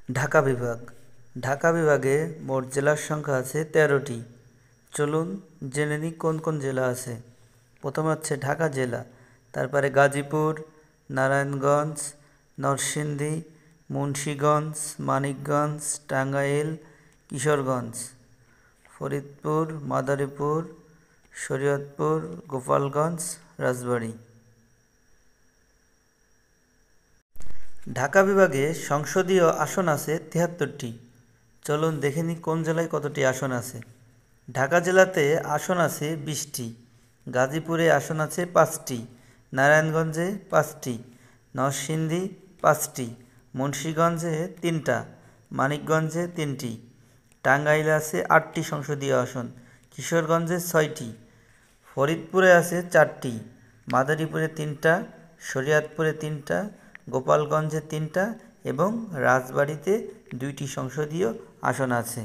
ঢাকা বিভাগ। ঢাকা বিভাগে মোট জেলার সংখ্যা আছে 13টি। চলুন জেনে নিই কোন কোন জেলা আছে। প্রথমে হচ্ছে ঢাকা জেলা, তারপরে গাজীপুর, নারায়ণগঞ্জ, নরসিংদী, মুন্সিগঞ্জ, মানিকগঞ্জ, টাঙ্গাইল, কিশোরগঞ্জ, ফরিদপুর, মাদারীপুর, শরীয়তপুর, গোপালগঞ্জ, রাজবাড়ী। ঢাকা বিভাগে সংসদীয় আসন আছে 73টি। চলুন দেখে নিই কোন জেলায় কতটি আসন আছে। ঢাকা জেলাতে আসন আছে 20টি, গাজীপুরে আসন আছে 5টি, নারায়ণগঞ্জে 5টি, নরসিংদী 5টি, মুন্সিগঞ্জে 3টা, মানিকগঞ্জে 3টি, টাঙ্গাইলে আছে 8টি সংসদীয় আসন, কিশোরগঞ্জে 6টি, ফরিদপুরে আছে 4টি, মাদারীপুরে 3টা, শরীয়তপুরে 3টা, গোপালগঞ্জে 3টা এবং রাজবাড়ীতে 2টি সংসদীয় আসন আছে।